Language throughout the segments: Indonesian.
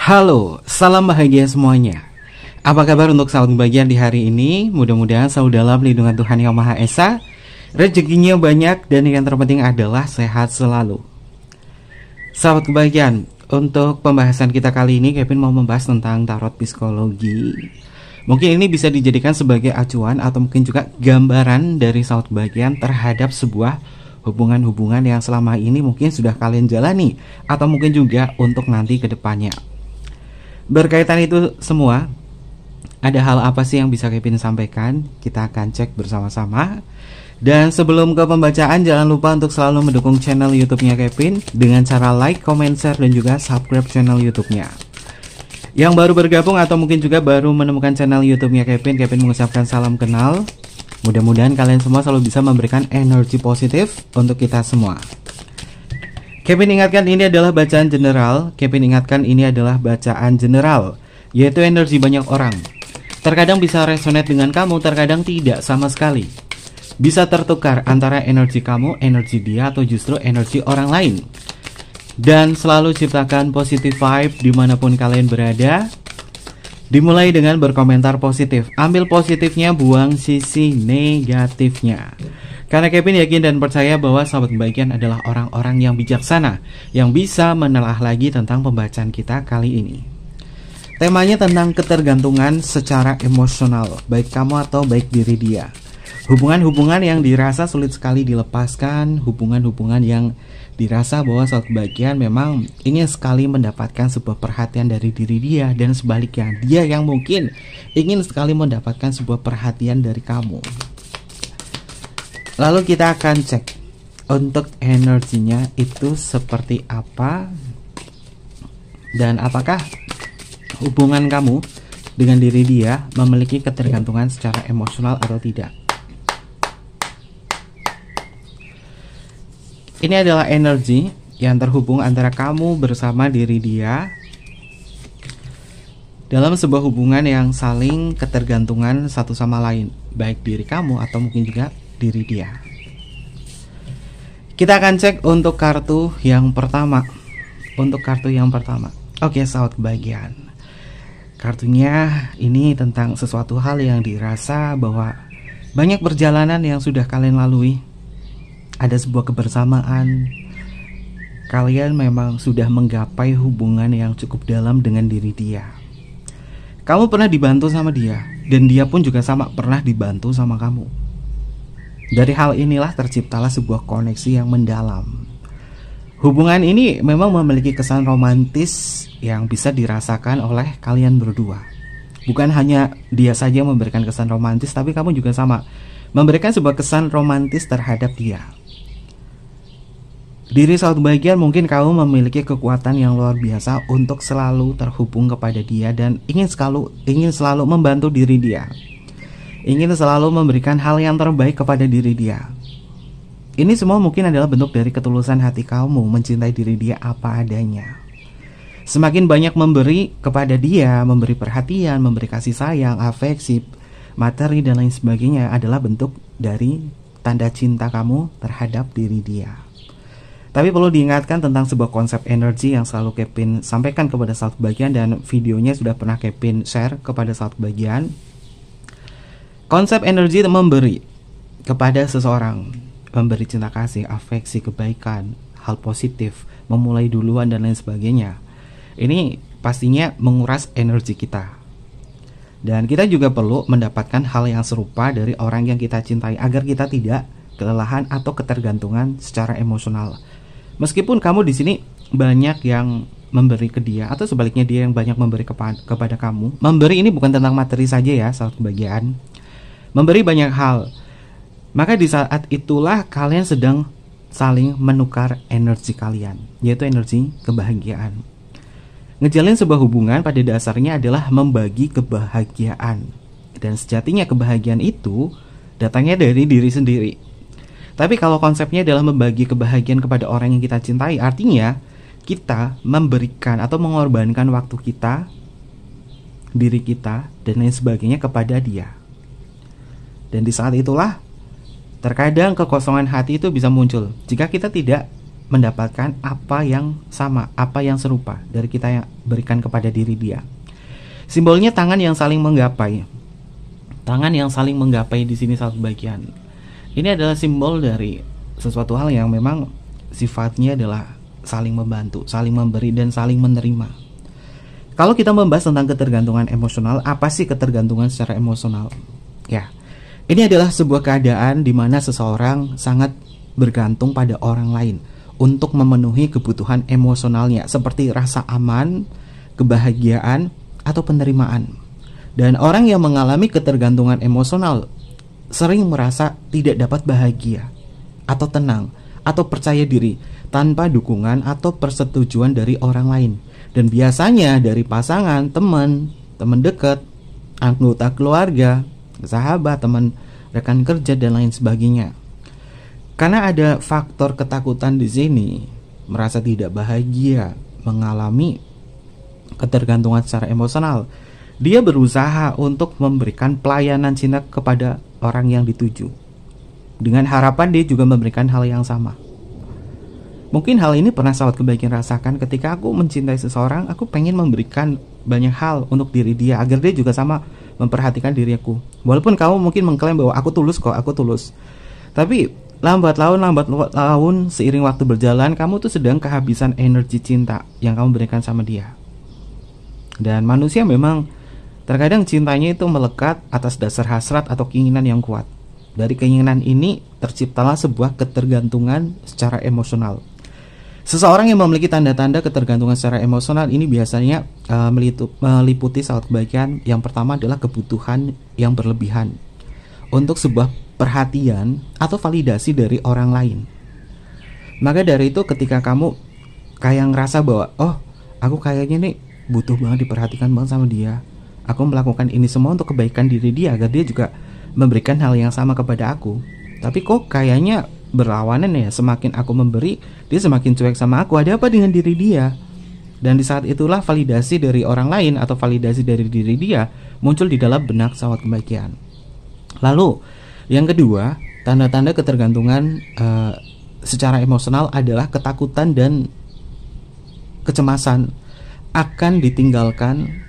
Halo, salam bahagia semuanya. Apa kabar untuk sahabat bahagia di hari ini? Mudah-mudahan selalu dalam lindungan Tuhan Yang Maha Esa, rezekinya banyak, dan yang terpenting adalah sehat selalu. Sahabat kebahagiaan, untuk pembahasan kita kali ini Kevin mau membahas tentang tarot psikologi. Mungkin ini bisa dijadikan sebagai acuan atau mungkin juga gambaran dari sahabat kebahagiaan terhadap sebuah hubungan-hubungan yang selama ini mungkin sudah kalian jalani, atau mungkin juga untuk nanti ke depannya. Berkaitan itu semua, ada hal apa sih yang bisa Kevin sampaikan? Kita akan cek bersama-sama. Dan sebelum ke pembacaan, jangan lupa untuk selalu mendukung channel YouTube-nya Kevin dengan cara like, comment, share, dan juga subscribe channel YouTube-nya. Yang baru bergabung atau mungkin juga baru menemukan channel YouTube-nya Kevin mengucapkan salam kenal. Mudah-mudahan kalian semua selalu bisa memberikan energi positif untuk kita semua. Kevin ingatkan ini adalah bacaan general. Yaitu energi banyak orang. Terkadang bisa resonate dengan kamu, terkadang tidak sama sekali. Bisa tertukar antara energi kamu, energi dia, atau justru energi orang lain. Dan selalu ciptakan positive vibe dimanapun kalian berada. Dimulai dengan berkomentar positif. Ambil positifnya, buang sisi negatifnya. Karena Kevin yakin dan percaya bahwa sahabat kebahagiaan adalah orang-orang yang bijaksana, yang bisa menelaah lagi tentang pembacaan kita kali ini. Temanya tentang ketergantungan secara emosional, baik kamu atau baik diri dia. Hubungan-hubungan yang dirasa sulit sekali dilepaskan, hubungan-hubungan yang dirasa bahwa saat kebahagiaan memang ingin sekali mendapatkan sebuah perhatian dari diri dia, dan sebaliknya dia yang mungkin ingin sekali mendapatkan sebuah perhatian dari kamu. Lalu kita akan cek untuk energinya itu seperti apa, dan apakah hubungan kamu dengan diri dia memiliki ketergantungan secara emosional atau tidak. Ini adalah energi yang terhubung antara kamu bersama diri dia dalam sebuah hubungan yang saling ketergantungan satu sama lain, baik diri kamu atau mungkin juga diri dia. Kita akan cek untuk kartu yang pertama. Oke, sahabat kebahagiaan. Kartunya ini tentang sesuatu hal yang dirasa bahwa banyak perjalanan yang sudah kalian lalui. Ada sebuah kebersamaan. Kalian memang sudah menggapai hubungan yang cukup dalam dengan diri dia. Kamu pernah dibantu sama dia, dan dia pun juga sama pernah dibantu sama kamu. Dari hal inilah terciptalah sebuah koneksi yang mendalam. Hubungan ini memang memiliki kesan romantis yang bisa dirasakan oleh kalian berdua. Bukan hanya dia saja yang memberikan kesan romantis, tapi kamu juga sama memberikan sebuah kesan romantis terhadap dia. Diri sahabat kebahagiaan, mungkin kamu memiliki kekuatan yang luar biasa untuk selalu terhubung kepada dia dan ingin selalu membantu diri dia. Ingin selalu memberikan hal yang terbaik kepada diri dia. Ini semua mungkin adalah bentuk dari ketulusan hati kamu mencintai diri dia apa adanya. Semakin banyak memberi kepada dia, memberi perhatian, memberi kasih sayang, afeksi, materi dan lain sebagainya adalah bentuk dari tanda cinta kamu terhadap diri dia. Tapi perlu diingatkan tentang sebuah konsep energi yang selalu Kevin sampaikan kepada sahabat kebahagiaan, dan videonya sudah pernah Kevin share kepada sahabat kebahagiaan. Konsep energi memberi kepada seseorang, memberi cinta kasih, afeksi, kebaikan, hal positif, memulai duluan dan lain sebagainya. Ini pastinya menguras energi kita. Dan kita juga perlu mendapatkan hal yang serupa dari orang yang kita cintai agar kita tidak kelelahan atau ketergantungan secara emosional. Meskipun kamu di sini banyak yang memberi ke dia, atau sebaliknya dia yang banyak memberi kepada kamu. Memberi ini bukan tentang materi saja ya, sahabat kebahagiaan. Memberi banyak hal. Maka di saat itulah kalian sedang saling menukar energi kalian, yaitu energi kebahagiaan. Ngejalin sebuah hubungan pada dasarnya adalah membagi kebahagiaan. Dan sejatinya kebahagiaan itu datangnya dari diri sendiri. Tapi kalau konsepnya adalah membagi kebahagiaan kepada orang yang kita cintai, artinya kita memberikan atau mengorbankan waktu kita, diri kita, dan lain sebagainya kepada dia. Dan di saat itulah terkadang kekosongan hati itu bisa muncul jika kita tidak mendapatkan apa yang sama, apa yang serupa dari kita yang berikan kepada diri dia. Simbolnya tangan yang saling menggapai. Tangan yang saling menggapai di sini satu bagian. Ini adalah simbol dari sesuatu hal yang memang sifatnya adalah saling membantu, saling memberi, dan saling menerima. Kalau kita membahas tentang ketergantungan emosional, apa sih ketergantungan secara emosional? Ya, ini adalah sebuah keadaan di mana seseorang sangat bergantung pada orang lain untuk memenuhi kebutuhan emosionalnya, seperti rasa aman, kebahagiaan, atau penerimaan. Dan orang yang mengalami ketergantungan emosional sering merasa tidak dapat bahagia, atau tenang, atau percaya diri tanpa dukungan atau persetujuan dari orang lain. Dan biasanya dari pasangan, teman dekat, anggota keluarga, sahabat, teman, rekan kerja, dan lain sebagainya. Karena ada faktor ketakutan di sini, merasa tidak bahagia, mengalami ketergantungan secara emosional, dia berusaha untuk memberikan pelayanan cinta kepada orang yang dituju, dengan harapan dia juga memberikan hal yang sama. Mungkin hal ini pernah sahabat kebaikan rasakan. Ketika aku mencintai seseorang, aku pengen memberikan banyak hal untuk diri dia agar dia juga sama memperhatikan diri aku. Walaupun kamu mungkin mengklaim bahwa aku tulus kok, aku tulus, tapi lambat laun seiring waktu berjalan, kamu tuh sedang kehabisan energi cinta yang kamu berikan sama dia. Dan manusia memang terkadang cintanya itu melekat atas dasar hasrat atau keinginan yang kuat. Dari keinginan ini terciptalah sebuah ketergantungan secara emosional. Seseorang yang memiliki tanda-tanda ketergantungan secara emosional ini biasanya meliputi sahabat kebaikan. Yang pertama adalah kebutuhan yang berlebihan untuk sebuah perhatian atau validasi dari orang lain. Maka dari itu ketika kamu kayak ngerasa bahwa aku kayaknya nih butuh banget diperhatikan banget sama dia, aku melakukan ini semua untuk kebaikan diri dia agar dia juga memberikan hal yang sama kepada aku, tapi kok kayaknya berlawanan ya, semakin aku memberi dia semakin cuek sama aku. Ada apa dengan diri dia? Dan di saat itulah validasi dari orang lain atau validasi dari diri dia muncul di dalam benak sahabat kebahagiaan. Lalu yang kedua, tanda-tanda ketergantungan secara emosional adalah ketakutan dan kecemasan akan ditinggalkan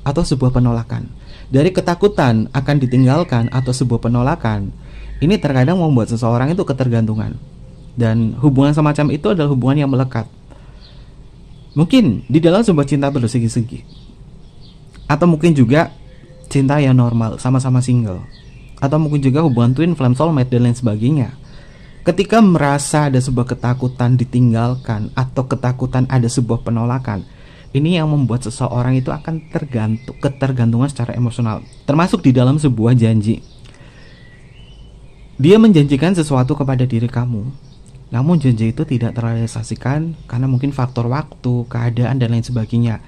atau sebuah penolakan. Dari ketakutan akan ditinggalkan atau sebuah penolakan, ini terkadang membuat seseorang itu ketergantungan. Dan hubungan semacam itu adalah hubungan yang melekat. Mungkin di dalam sebuah cinta bersegi-segi, atau mungkin juga cinta yang normal, sama-sama single, atau mungkin juga hubungan twin flame soulmate dan lain sebagainya. Ketika merasa ada sebuah ketakutan ditinggalkan atau ketakutan ada sebuah penolakan, ini yang membuat seseorang itu akan ketergantungan secara emosional, termasuk di dalam sebuah janji. Dia menjanjikan sesuatu kepada diri kamu, namun janji itu tidak terrealisasikan karena mungkin faktor waktu, keadaan, dan lain sebagainya.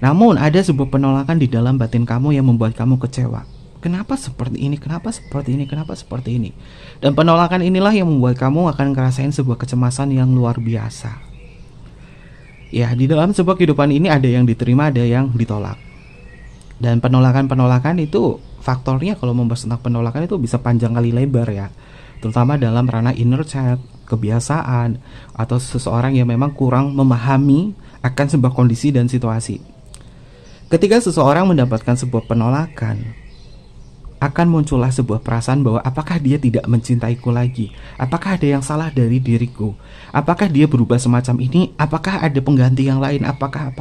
Namun ada sebuah penolakan di dalam batin kamu yang membuat kamu kecewa. Kenapa seperti ini? Kenapa seperti ini? Kenapa seperti ini? Dan penolakan inilah yang membuat kamu akan ngerasain sebuah kecemasan yang luar biasa. Ya, di dalam sebuah kehidupan ini ada yang diterima, ada yang ditolak. Dan penolakan-penolakan itu faktornya, kalau membahas tentang penolakan itu bisa panjang kali lebar ya, terutama dalam ranah inner child, kebiasaan, atau seseorang yang memang kurang memahami akan sebuah kondisi dan situasi. Ketika seseorang mendapatkan sebuah penolakan, akan muncullah sebuah perasaan bahwa apakah dia tidak mencintaiku lagi? Apakah ada yang salah dari diriku? Apakah dia berubah semacam ini? Apakah ada pengganti yang lain? Apakah?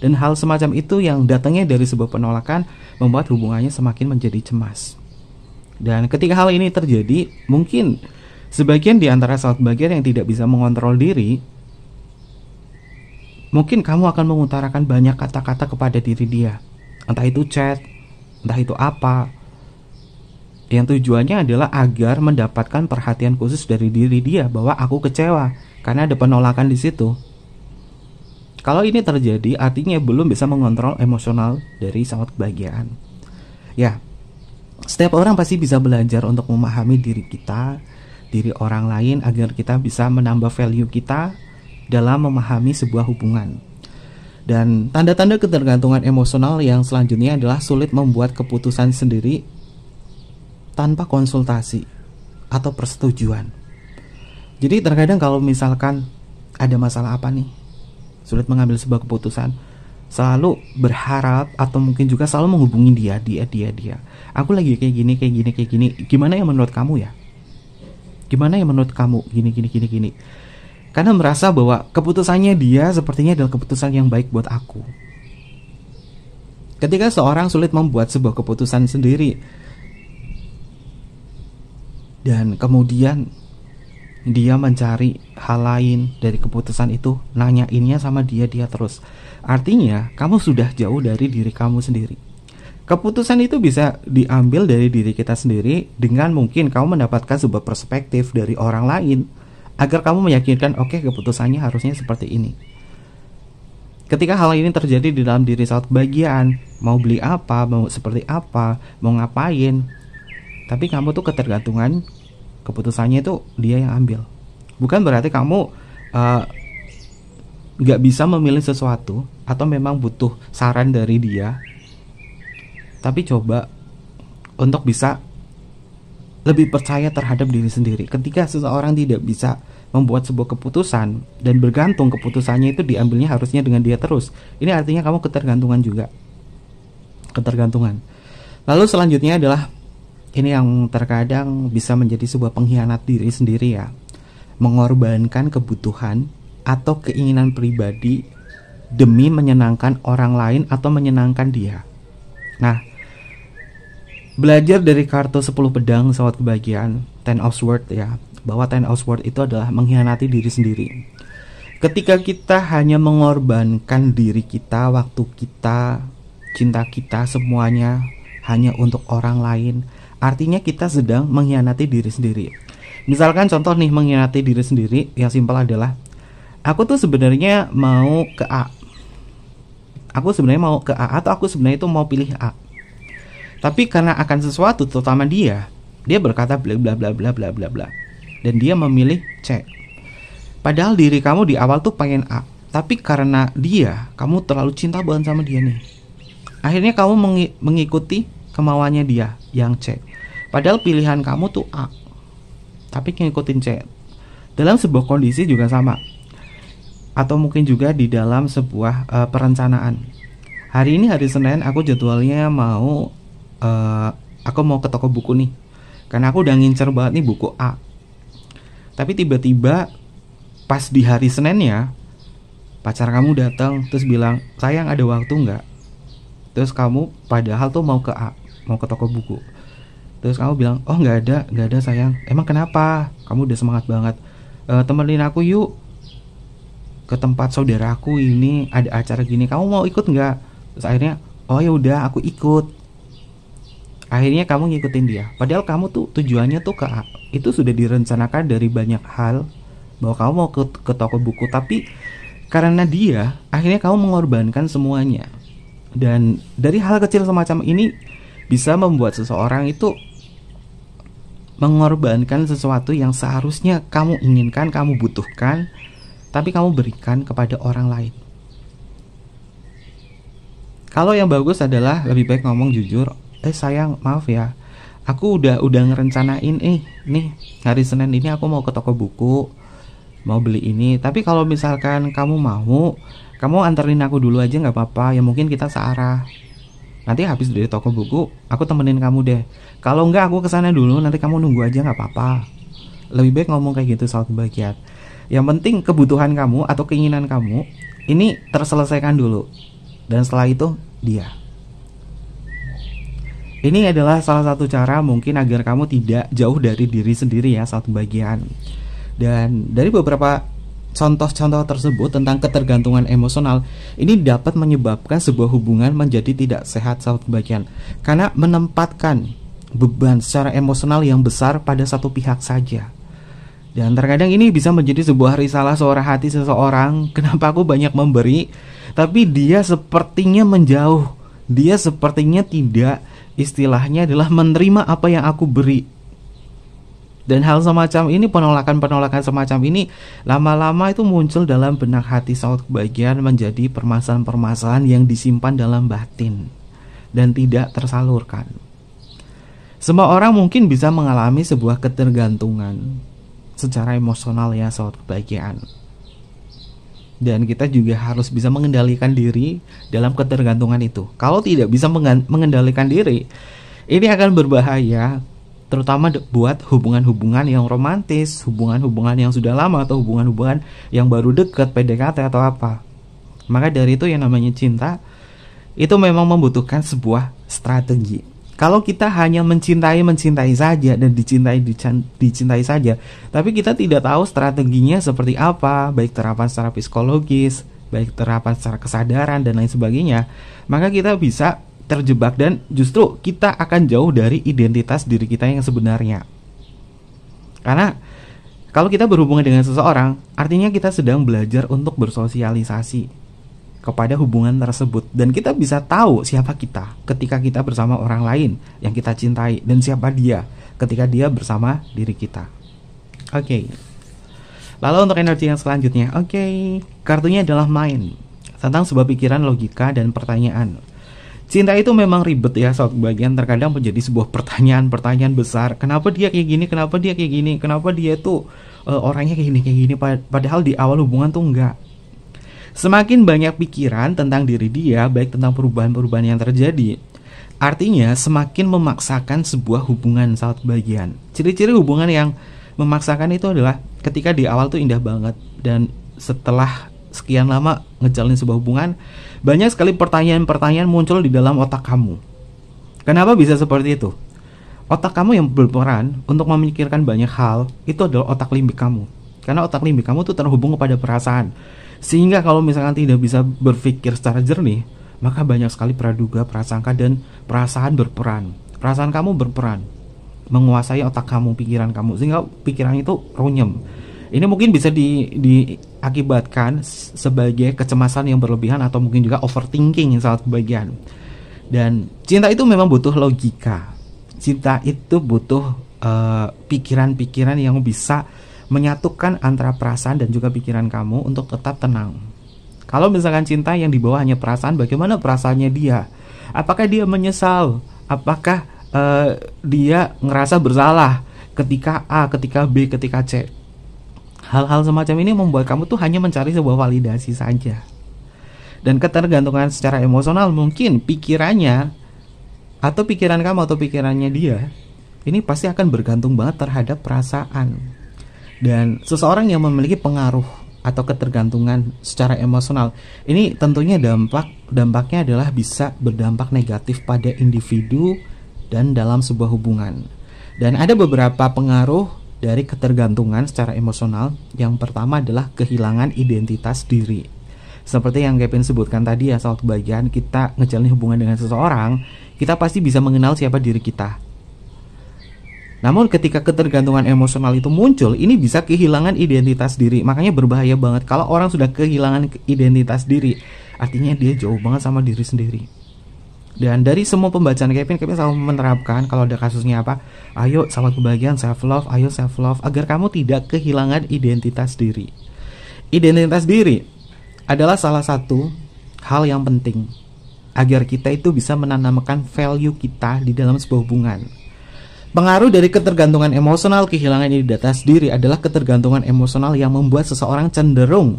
Dan hal semacam itu yang datangnya dari sebuah penolakan membuat hubungannya semakin menjadi cemas. Dan ketika hal ini terjadi, mungkin sebagian di antara sahabat bagian yang tidak bisa mengontrol diri, mungkin kamu akan mengutarakan banyak kata-kata kepada diri dia. Entah itu chat, entah itu apa, yang tujuannya adalah agar mendapatkan perhatian khusus dari diri dia bahwa aku kecewa karena ada penolakan di situ. Kalau ini terjadi, artinya belum bisa mengontrol emosional dari sahabat kebahagiaan. Ya, setiap orang pasti bisa belajar untuk memahami diri kita, diri orang lain, agar kita bisa menambah value kita dalam memahami sebuah hubungan. Dan tanda-tanda ketergantungan emosional yang selanjutnya adalah sulit membuat keputusan sendiri tanpa konsultasi atau persetujuan. Jadi terkadang kalau misalkan ada masalah apa nih, sulit mengambil sebuah keputusan, selalu berharap atau mungkin juga selalu menghubungi dia. Aku lagi kayak gini. Gimana ya menurut kamu ya? Gimana ya menurut kamu? Gini. Karena merasa bahwa keputusannya dia sepertinya adalah keputusan yang baik buat aku. Ketika seorang sulit membuat sebuah keputusan sendiri dan kemudian dia mencari hal lain dari keputusan itu, nanyainnya sama dia terus, artinya kamu sudah jauh dari diri kamu sendiri. Keputusan itu bisa diambil dari diri kita sendiri dengan mungkin kamu mendapatkan sebuah perspektif dari orang lain agar kamu meyakinkan, oke, keputusannya harusnya seperti ini. Ketika hal ini terjadi di dalam diri saat kebahagiaan, mau beli apa, mau seperti apa, mau ngapain, tapi kamu tuh ketergantungan, keputusannya itu dia yang ambil. Bukan berarti kamu gak bisa memilih sesuatu atau memang butuh saran dari dia, tapi coba untuk bisa lebih percaya terhadap diri sendiri. Ketika seseorang tidak bisa membuat sebuah keputusan dan bergantung keputusannya itu diambilnya harusnya dengan dia terus, ini artinya kamu ketergantungan juga. Ketergantungan. Lalu selanjutnya adalah ini yang terkadang bisa menjadi sebuah pengkhianat diri sendiri ya. Mengorbankan kebutuhan atau keinginan pribadi demi menyenangkan orang lain atau menyenangkan dia. Nah, belajar dari kartu 10 pedang sahabat kebahagiaan, Ten of Swords ya, bahwa Ten of Swords itu adalah mengkhianati diri sendiri. Ketika kita hanya mengorbankan diri kita, waktu kita, cinta kita, semuanya hanya untuk orang lain, artinya kita sedang mengkhianati diri sendiri. Misalkan contoh nih, mengkhianati diri sendiri yang simpel adalah, aku tuh sebenarnya mau ke A. Aku sebenarnya mau ke A, atau aku sebenarnya itu mau pilih A. Tapi karena akan sesuatu terutama dia berkata bla bla bla bla bla bla bla. Dan dia memilih C. Padahal diri kamu di awal tuh pengen A, tapi karena dia, kamu terlalu cinta banget sama dia nih. Akhirnya kamu mengikuti kemauannya dia yang C. Padahal pilihan kamu tuh A, tapi ngikutin C. Dalam sebuah kondisi juga sama. Atau mungkin juga di dalam sebuah perencanaan. Hari ini hari Senin, aku jadwalnya mau aku mau ke toko buku nih, karena aku udah ngincer banget nih buku A. Tapi tiba-tiba pas di hari Seninnya, pacar kamu datang terus bilang, sayang ada waktu nggak? Terus kamu padahal tuh mau ke A, mau ke toko buku. Terus kamu bilang, oh nggak ada sayang. Emang kenapa? Kamu udah semangat banget. Temenin aku yuk ke tempat saudaraku, ini ada acara gini, kamu mau ikut nggak? Terus akhirnya, oh ya udah aku ikut. Akhirnya kamu ngikutin dia. Padahal kamu tuh tujuannya tuh ke A. Itu sudah direncanakan dari banyak hal bahwa kamu mau ke toko buku, tapi karena dia, akhirnya kamu mengorbankan semuanya. Dan dari hal kecil semacam ini bisa membuat seseorang itu mengorbankan sesuatu yang seharusnya kamu inginkan, kamu butuhkan, tapi kamu berikan kepada orang lain. Kalau yang bagus adalah lebih baik ngomong jujur, sayang maaf ya, aku udah ngerencanain nih hari Senin ini aku mau ke toko buku, mau beli ini. Tapi kalau misalkan kamu mau, kamu anterin aku dulu aja nggak apa-apa, ya mungkin kita searah. Nanti habis dari toko buku aku temenin kamu deh. Kalau enggak aku kesana dulu, nanti kamu nunggu aja nggak apa-apa. Lebih baik ngomong kayak gitu soal kebahagiaan. Yang penting kebutuhan kamu atau keinginan kamu ini terselesaikan dulu, dan setelah itu dia. Ini adalah salah satu cara mungkin agar kamu tidak jauh dari diri sendiri ya saat kebahagiaan. Dan dari beberapa contoh-contoh tersebut tentang ketergantungan emosional, ini dapat menyebabkan sebuah hubungan menjadi tidak sehat saat kebahagiaan, karena menempatkan beban secara emosional yang besar pada satu pihak saja. Dan terkadang ini bisa menjadi sebuah risalah suara hati seseorang, kenapa aku banyak memberi tapi dia sepertinya menjauh, dia sepertinya tidak, istilahnya adalah menerima apa yang aku beri. Dan hal semacam ini, penolakan-penolakan semacam ini lama-lama itu muncul dalam benak hati saat kebahagiaan, menjadi permasalahan-permasalahan yang disimpan dalam batin dan tidak tersalurkan. Semua orang mungkin bisa mengalami sebuah ketergantungan secara emosional ya saat kebahagiaan. Dan kita juga harus bisa mengendalikan diri dalam ketergantungan itu. Kalau tidak bisa mengendalikan diri, ini akan berbahaya, terutama buat hubungan-hubungan yang romantis, hubungan-hubungan yang sudah lama, atau hubungan-hubungan yang baru dekat, PDKT atau apa. Maka dari itu yang namanya cinta itu memang membutuhkan sebuah strategi. Kalau kita hanya mencintai saja dan dicintai saja, tapi kita tidak tahu strateginya seperti apa, baik terapan secara psikologis, baik terapan secara kesadaran dan lain sebagainya, maka kita bisa terjebak dan justru kita akan jauh dari identitas diri kita yang sebenarnya. Karena kalau kita berhubungan dengan seseorang, artinya kita sedang belajar untuk bersosialisasi kepada hubungan tersebut, dan kita bisa tahu siapa kita ketika kita bersama orang lain yang kita cintai, dan siapa dia ketika dia bersama diri kita. Oke. Lalu untuk energi yang selanjutnya, kartunya adalah mind, tentang sebuah pikiran, logika, dan pertanyaan. Cinta itu memang ribet ya sobat bagian, terkadang menjadi sebuah pertanyaan besar. Kenapa dia kayak gini? Kenapa dia kayak gini? Kenapa dia tuh orangnya kayak gini? Padahal di awal hubungan tuh enggak. Semakin banyak pikiran tentang diri dia, baik tentang perubahan-perubahan yang terjadi, artinya semakin memaksakan sebuah hubungan saat bagian. Ciri-ciri hubungan yang memaksakan itu adalah ketika di awal tuh indah banget, dan setelah sekian lama ngejalanin sebuah hubungan, banyak sekali pertanyaan-pertanyaan muncul di dalam otak kamu. Kenapa bisa seperti itu? Otak kamu yang berperan untuk memikirkan banyak hal itu adalah otak limbik kamu. Karena otak limbik kamu tuh terhubung kepada perasaan. Sehingga kalau misalkan tidak bisa berpikir secara jernih, maka banyak sekali praduga, prasangka, dan perasaan berperan. Perasaan kamu berperan menguasai otak kamu, pikiran kamu, sehingga pikiran itu runyem. Ini mungkin bisa diakibatkan sebagai kecemasan yang berlebihan, atau mungkin juga overthinking yang salah bagian. Dan cinta itu memang butuh logika. Cinta itu butuh pikiran-pikiran yang bisa menyatukan antara perasaan dan juga pikiran kamu untuk tetap tenang. Kalau misalkan cinta yang dibawa hanya perasaan, bagaimana perasaannya dia? Apakah dia menyesal? Apakah dia ngerasa bersalah ketika A, ketika B, ketika C? Hal-hal semacam ini membuat kamu tuh hanya mencari sebuah validasi saja. Dan ketergantungan secara emosional, mungkin pikirannya atau pikiran kamu atau pikirannya dia, ini pasti akan bergantung banget terhadap perasaan. Dan seseorang yang memiliki pengaruh atau ketergantungan secara emosional, ini tentunya dampaknya adalah bisa berdampak negatif pada individu dan dalam sebuah hubungan. Dan ada beberapa pengaruh dari ketergantungan secara emosional. Yang pertama adalah kehilangan identitas diri. Seperti yang Kevin sebutkan tadi ya, saat bagian kita ngejalin hubungan dengan seseorang, kita pasti bisa mengenal siapa diri kita. Namun ketika ketergantungan emosional itu muncul, ini bisa kehilangan identitas diri. Makanya berbahaya banget kalau orang sudah kehilangan identitas diri, artinya dia jauh banget sama diri sendiri. Dan dari semua pembacaan Kevin selalu menerapkan kalau ada kasusnya apa, ayo sahabat kebahagiaan, self love, ayo self love, agar kamu tidak kehilangan identitas diri. Identitas diri adalah salah satu hal yang penting agar kita itu bisa menanamkan value kita di dalam sebuah hubungan. Pengaruh dari ketergantungan emosional, kehilangan identitas diri adalah ketergantungan emosional yang membuat seseorang cenderung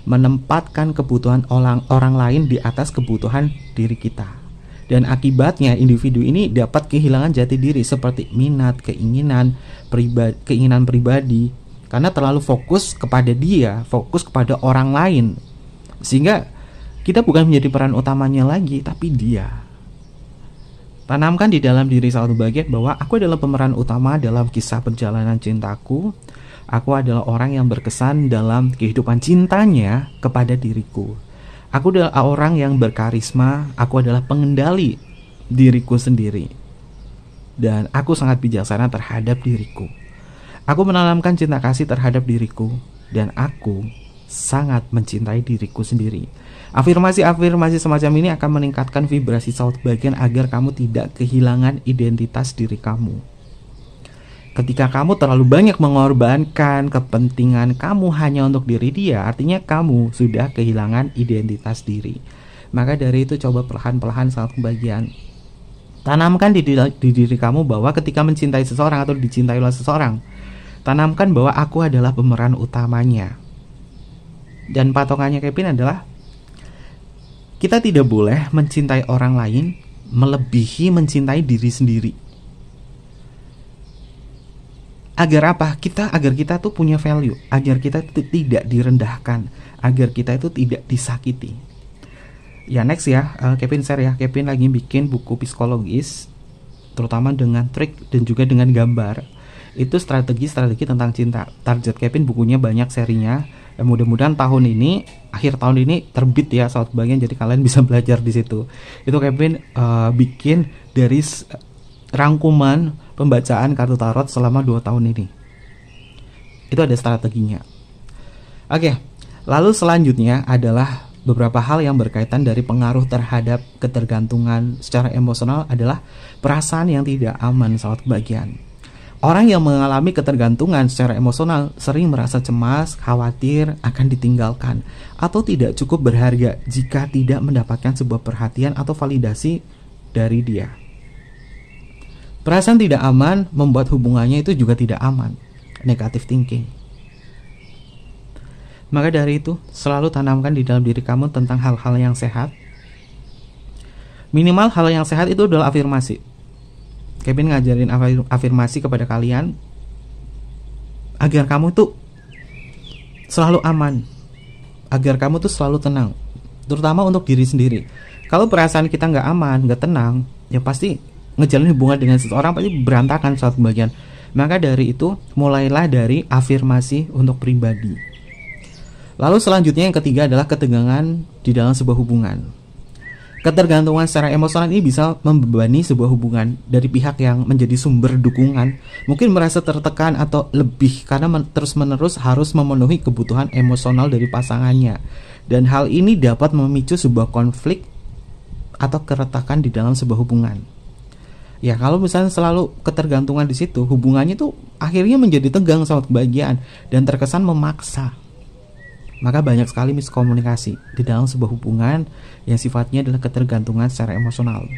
menempatkan kebutuhan orang lain di atas kebutuhan diri kita. Dan akibatnya individu ini dapat kehilangan jati diri seperti minat, keinginan pribadi, karena terlalu fokus kepada dia, fokus kepada orang lain. Sehingga kita bukan menjadi peran utamanya lagi, tapi dia. Tanamkan di dalam diri satu bagian bahwa aku adalah pemeran utama dalam kisah perjalanan cintaku. Aku adalah orang yang berkesan dalam kehidupan cintanya kepada diriku. Aku adalah orang yang berkarisma. Aku adalah pengendali diriku sendiri. Dan aku sangat bijaksana terhadap diriku. Aku menanamkan cinta kasih terhadap diriku. Dan aku sangat mencintai diriku sendiri. Afirmasi-afirmasi semacam ini akan meningkatkan vibrasi saut bagian agar kamu tidak kehilangan identitas diri kamu. Ketika kamu terlalu banyak mengorbankan kepentingan kamu hanya untuk diri dia, artinya kamu sudah kehilangan identitas diri. Maka dari itu coba perlahan-perlahan saut bagian tanamkan di diri kamu bahwa ketika mencintai seseorang atau dicintai oleh seseorang, tanamkan bahwa aku adalah pemeran utamanya. Dan patokannya Kevin adalah kita tidak boleh mencintai orang lain melebihi mencintai diri sendiri. Agar apa? Agar kita tuh punya value, agar kita tuh tidak direndahkan, agar kita itu tidak disakiti. Ya next ya, Kevin share ya. Kevin lagi bikin buku psikologis, terutama dengan trik dan juga dengan gambar. Itu strategi-strategi tentang cinta. Target Kevin bukunya banyak serinya. Mudah-mudahan tahun ini, akhir tahun ini terbit ya sahabat kebahagiaan. Jadi kalian bisa belajar di situ. Itu Kevin bikin dari rangkuman pembacaan kartu tarot selama 2 tahun ini. Itu ada strateginya. Oke, lalu selanjutnya adalah beberapa hal yang berkaitan dari pengaruh terhadap ketergantungan secara emosional adalah perasaan yang tidak aman sahabat kebahagiaan. Orang yang mengalami ketergantungan secara emosional sering merasa cemas, khawatir akan ditinggalkan, atau tidak cukup berharga jika tidak mendapatkan sebuah perhatian atau validasi dari dia. Perasaan tidak aman membuat hubungannya itu juga tidak aman. Negative thinking. Maka dari itu, selalu tanamkan di dalam diri kamu tentang hal-hal yang sehat. Minimal hal yang sehat itu adalah afirmasi. Kevin ngajarin afirmasi kepada kalian agar kamu tuh selalu aman, agar kamu tuh selalu tenang, terutama untuk diri sendiri. Kalau perasaan kita nggak aman, nggak tenang, ya pasti ngejalin hubungan dengan seseorang pasti berantakan saat bagian. Maka dari itu, mulailah dari afirmasi untuk pribadi. Lalu selanjutnya yang ketiga adalah ketegangan di dalam sebuah hubungan. Ketergantungan secara emosional ini bisa membebani sebuah hubungan dari pihak yang menjadi sumber dukungan. Mungkin merasa tertekan atau lebih karena terus-menerus harus memenuhi kebutuhan emosional dari pasangannya. Dan hal ini dapat memicu sebuah konflik atau keretakan di dalam sebuah hubungan. Ya kalau misalnya selalu ketergantungan di situ, hubungannya tuh akhirnya menjadi tegang sama kebahagiaan dan terkesan memaksa. Maka banyak sekali miskomunikasi di dalam sebuah hubungan yang sifatnya adalah ketergantungan secara emosional.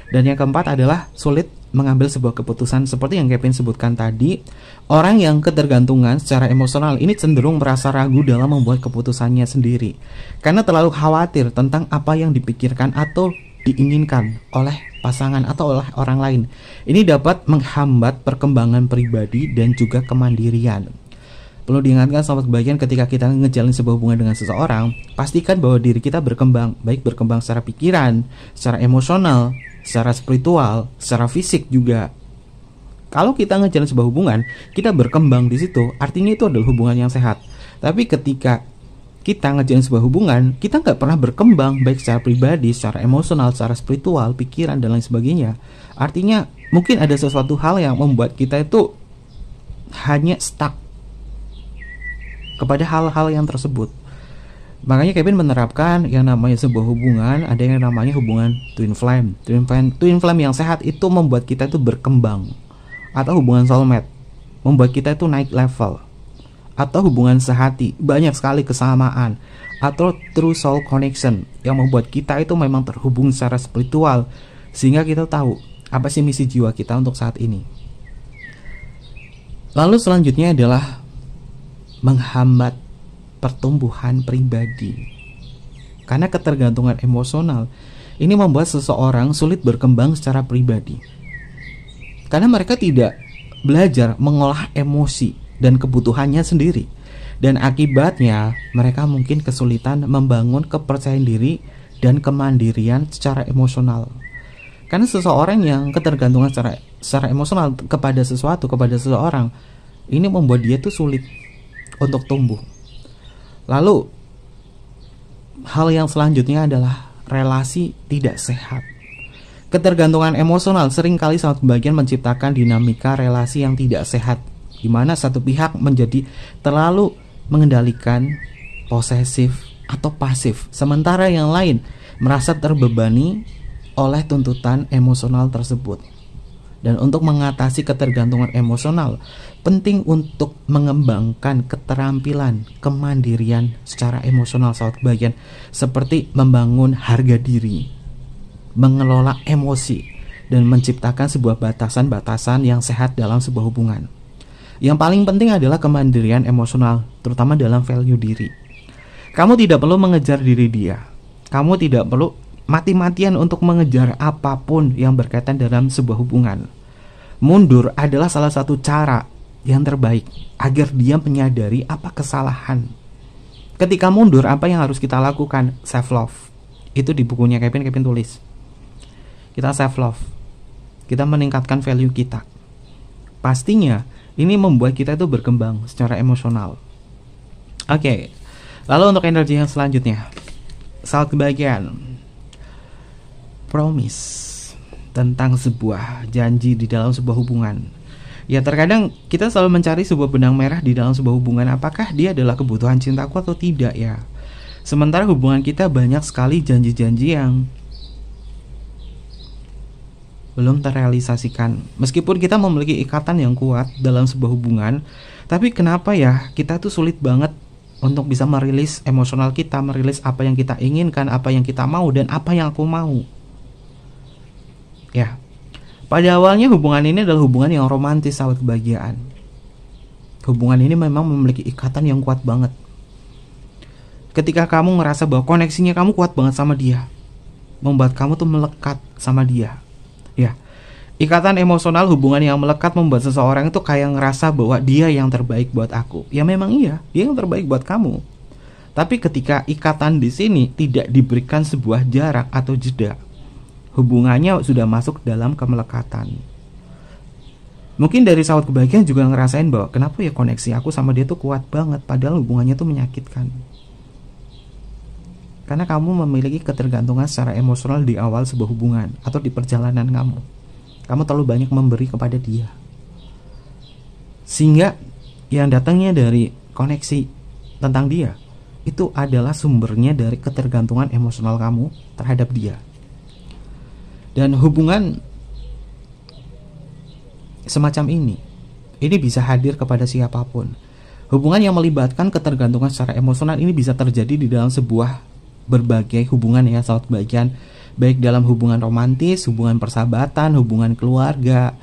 Dan yang keempat adalah sulit mengambil sebuah keputusan seperti yang Kevin sebutkan tadi. Orang yang ketergantungan secara emosional ini cenderung merasa ragu dalam membuat keputusannya sendiri karena terlalu khawatir tentang apa yang dipikirkan atau diinginkan oleh pasangan atau oleh orang lain. Ini dapat menghambat perkembangan pribadi dan juga kemandirian. Perlu diingatkan sahabat kebahagiaan, ketika kita ngejalin sebuah hubungan dengan seseorang, pastikan bahwa diri kita berkembang, baik berkembang secara pikiran, secara emosional, secara spiritual, secara fisik juga. Kalau kita ngejalin sebuah hubungan, kita berkembang di situ, artinya itu adalah hubungan yang sehat. Tapi ketika kita ngejalin sebuah hubungan, kita nggak pernah berkembang, baik secara pribadi, secara emosional, secara spiritual, pikiran, dan lain sebagainya. Artinya mungkin ada sesuatu hal yang membuat kita itu hanya stuck kepada hal-hal yang tersebut. Makanya Kevin menerapkan yang namanya sebuah hubungan, ada yang namanya hubungan twin flame. Twin flame yang sehat itu membuat kita itu berkembang. Atau hubungan soulmate, membuat kita itu naik level. Atau hubungan sehati, banyak sekali kesamaan. Atau true soul connection, yang membuat kita itu memang terhubung secara spiritual, sehingga kita tahu apa sih misi jiwa kita untuk saat ini. Lalu selanjutnya adalah menghambat pertumbuhan pribadi. Karena ketergantungan emosional ini membuat seseorang sulit berkembang secara pribadi. Karena mereka tidak belajar mengolah emosi dan kebutuhannya sendiri. Dan akibatnya mereka mungkin kesulitan membangun kepercayaan diri dan kemandirian secara emosional. Karena seseorang yang ketergantungan secara emosional kepada sesuatu, kepada seseorang, ini membuat dia tuh sulit untuk tumbuh. Lalu hal yang selanjutnya adalah relasi tidak sehat. Ketergantungan emosional seringkali sangat bagian menciptakan dinamika relasi yang tidak sehat, di mana satu pihak menjadi terlalu mengendalikan, posesif atau pasif, sementara yang lain merasa terbebani oleh tuntutan emosional tersebut. Dan untuk mengatasi ketergantungan emosional, penting untuk mengembangkan keterampilan kemandirian secara emosional sahabat kebahagiaan, seperti membangun harga diri, mengelola emosi, dan menciptakan sebuah batasan-batasan yang sehat dalam sebuah hubungan. Yang paling penting adalah kemandirian emosional, terutama dalam value diri. Kamu tidak perlu mengejar diri dia. Kamu tidak perlu mati-matian untuk mengejar apapun yang berkaitan dalam sebuah hubungan. Mundur adalah salah satu cara yang terbaik agar dia menyadari apa kesalahan. Ketika mundur, apa yang harus kita lakukan? Self love. Itu di bukunya Kevin tulis. Kita self love. Kita meningkatkan value kita. Pastinya ini membuat kita itu berkembang secara emosional. Oke. Lalu untuk energi yang selanjutnya, saat kebahagiaan, promise, tentang sebuah janji di dalam sebuah hubungan. Ya terkadang kita selalu mencari sebuah benang merah di dalam sebuah hubungan. Apakah dia adalah kebutuhan cintaku atau tidak ya. Sementara hubungan kita banyak sekali janji-janji yang belum terrealisasikan. Meskipun kita memiliki ikatan yang kuat dalam sebuah hubungan, tapi kenapa ya kita tuh sulit banget untuk bisa merilis emosional kita, merilis apa yang kita inginkan, apa yang kita mau, dan apa yang aku mau. Ya, pada awalnya hubungan ini adalah hubungan yang romantis, sahabat kebahagiaan. Hubungan ini memang memiliki ikatan yang kuat banget. Ketika kamu ngerasa bahwa koneksinya kamu kuat banget sama dia, membuat kamu tuh melekat sama dia. Ya, ikatan emosional, hubungan yang melekat membuat seseorang itu kayak ngerasa bahwa dia yang terbaik buat aku. Ya memang iya, dia yang terbaik buat kamu. Tapi ketika ikatan di sini tidak diberikan sebuah jarak atau jeda, hubungannya sudah masuk dalam kemelekatan. Mungkin dari sahabat kebahagiaan juga ngerasain bahwa kenapa ya koneksi aku sama dia tuh kuat banget, padahal hubungannya tuh menyakitkan. Karena kamu memiliki ketergantungan secara emosional di awal sebuah hubungan atau di perjalanan kamu. Kamu terlalu banyak memberi kepada dia, sehingga yang datangnya dari koneksi tentang dia itu adalah sumbernya dari ketergantungan emosional kamu terhadap dia. Dan hubungan semacam ini bisa hadir kepada siapapun. Hubungan yang melibatkan ketergantungan secara emosional ini bisa terjadi di dalam sebuah berbagai hubungan ya, sahabat kebahagiaan. Baik dalam hubungan romantis, hubungan persahabatan, hubungan keluarga.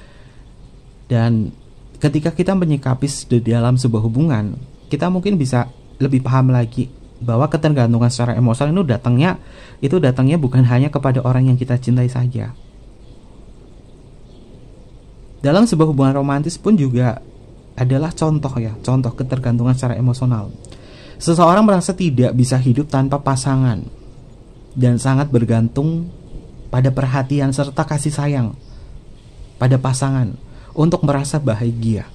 Dan ketika kita menyikapi di dalam sebuah hubungan, kita mungkin bisa lebih paham lagi bahwa ketergantungan secara emosional itu datangnya bukan hanya kepada orang yang kita cintai saja. Dalam sebuah hubungan romantis pun juga adalah contoh ketergantungan secara emosional. Seseorang merasa tidak bisa hidup tanpa pasangan dan sangat bergantung pada perhatian serta kasih sayang pada pasangan untuk merasa bahagia.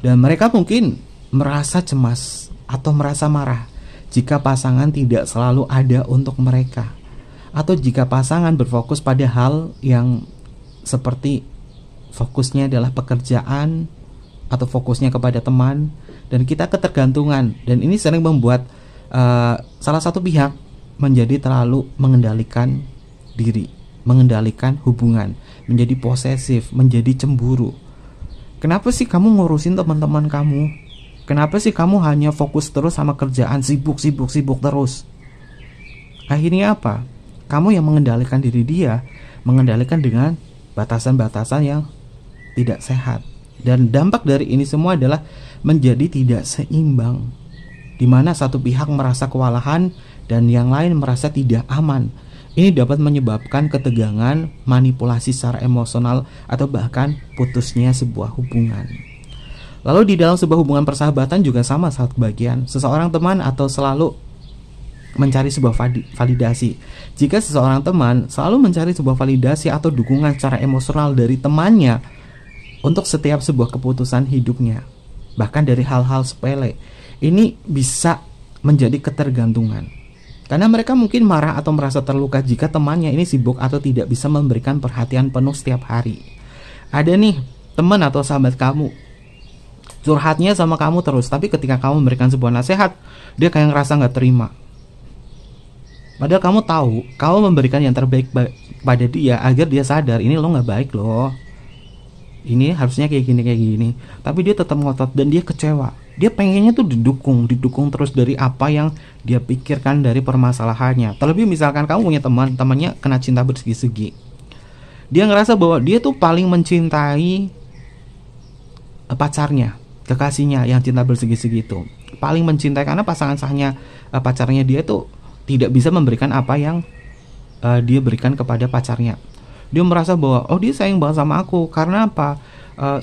Dan mereka mungkin merasa cemas atau merasa marah jika pasangan tidak selalu ada untuk mereka, atau jika pasangan berfokus pada hal yang seperti fokusnya adalah pekerjaan atau fokusnya kepada teman, dan kita ketergantungan. Dan ini sering membuat salah satu pihak menjadi terlalu mengendalikan diri, mengendalikan hubungan, menjadi posesif, menjadi cemburu. Kenapa sih kamu ngurusin teman-teman kamu? Kenapa sih kamu hanya fokus terus sama kerjaan, sibuk terus? Akhirnya apa? Kamu yang mengendalikan diri dia, mengendalikan dengan batasan-batasan yang tidak sehat. Dan dampak dari ini semua adalah menjadi tidak seimbang, di mana satu pihak merasa kewalahan dan yang lain merasa tidak aman. Ini dapat menyebabkan ketegangan, manipulasi secara emosional, atau bahkan putusnya sebuah hubungan. Lalu di dalam sebuah hubungan persahabatan juga sama, saat kebahagiaan. Seseorang teman atau selalu mencari sebuah validasi. Jika seseorang teman selalu mencari sebuah validasi atau dukungan secara emosional dari temannya untuk setiap sebuah keputusan hidupnya, bahkan dari hal-hal sepele, ini bisa menjadi ketergantungan. Karena mereka mungkin marah atau merasa terluka jika temannya ini sibuk atau tidak bisa memberikan perhatian penuh setiap hari. Ada nih teman atau sahabat kamu, curhatnya sama kamu terus, tapi ketika kamu memberikan sebuah nasihat, dia kayak ngerasa gak terima. Padahal kamu tahu, kamu memberikan yang terbaik pada dia agar dia sadar, ini lo gak baik loh, ini harusnya kayak gini. Tapi dia tetap ngotot dan dia kecewa. Dia pengennya tuh didukung terus dari apa yang dia pikirkan dari permasalahannya. Terlebih misalkan kamu punya temannya kena cinta bersegi-segi. Dia ngerasa bahwa dia tuh paling mencintai pacarnya, kekasihnya yang cinta bersegi-segi itu. Paling mencintai karena pasangan sahnya pacarnya dia tuh tidak bisa memberikan apa yang dia berikan kepada pacarnya. Dia merasa bahwa oh dia sayang banget sama aku, karena apa?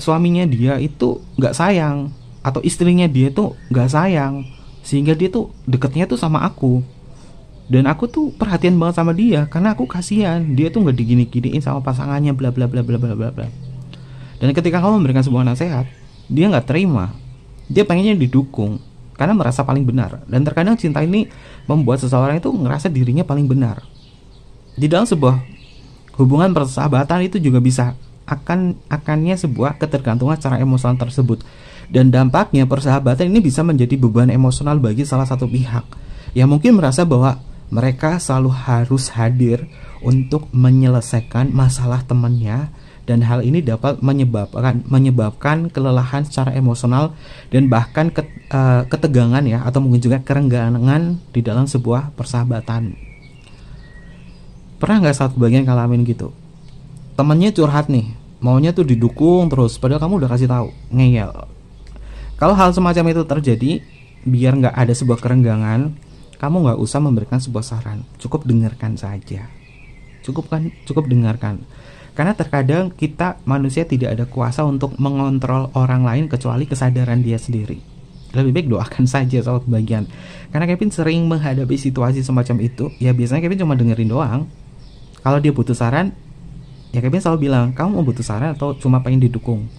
Suaminya dia itu nggak sayang, atau istrinya dia tuh nggak sayang, sehingga dia tuh deketnya tuh sama aku. Dan aku tuh perhatian banget sama dia karena aku kasihan dia tuh nggak digini-giniin sama pasangannya, bla bla bla bla bla bla bla. Dan ketika kamu memberikan sebuah nasihat, dia nggak terima, dia pengennya didukung karena merasa paling benar. Dan terkadang cinta ini membuat seseorang itu ngerasa dirinya paling benar. Di dalam sebuah hubungan persahabatan itu juga bisa akannya sebuah ketergantungan secara emosional tersebut. Dan dampaknya persahabatan ini bisa menjadi beban emosional bagi salah satu pihak yang mungkin merasa bahwa mereka selalu harus hadir untuk menyelesaikan masalah temannya, dan hal ini dapat menyebabkan kelelahan secara emosional dan bahkan ketegangan ya, atau mungkin juga kerenggangan di dalam sebuah persahabatan. Pernah nggak satu bagian ngalamin gitu? Temennya curhat nih, maunya tuh didukung terus, padahal kamu udah kasih tahu, ngeyel. Kalau hal semacam itu terjadi, biar nggak ada sebuah kerenggangan, kamu nggak usah memberikan sebuah saran, cukup dengarkan saja. Cukup dengarkan. Karena terkadang kita manusia tidak ada kuasa untuk mengontrol orang lain kecuali kesadaran dia sendiri. Lebih baik doakan saja soal bagian. Karena Kevin sering menghadapi situasi semacam itu, ya biasanya Kevin cuma dengerin doang. Kalau dia butuh saran, ya Kevin selalu bilang, kamu mau butuh saran atau cuma pengen didukung?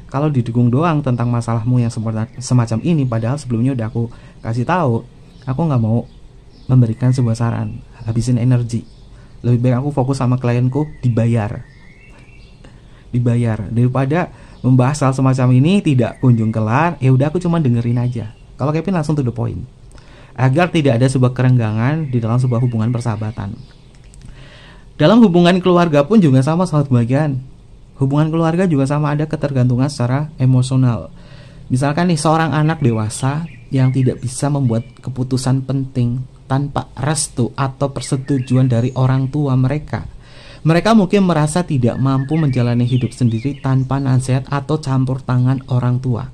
Kalau didukung doang tentang masalahmu yang semacam ini, padahal sebelumnya udah aku kasih tahu, aku nggak mau memberikan sebuah saran, habisin energi. Lebih baik aku fokus sama klienku, dibayar daripada membahas hal semacam ini tidak kunjung kelar. Ya udah, aku cuma dengerin aja. Kalau Kevin langsung to the point, agar tidak ada sebuah kerenggangan di dalam sebuah hubungan persahabatan. Dalam hubungan keluarga pun juga sama, sahabat bagian. Hubungan keluarga juga sama, ada ketergantungan secara emosional. Misalkan nih, seorang anak dewasa yang tidak bisa membuat keputusan penting tanpa restu atau persetujuan dari orang tua mereka. Mereka mungkin merasa tidak mampu menjalani hidup sendiri tanpa nasihat atau campur tangan orang tua.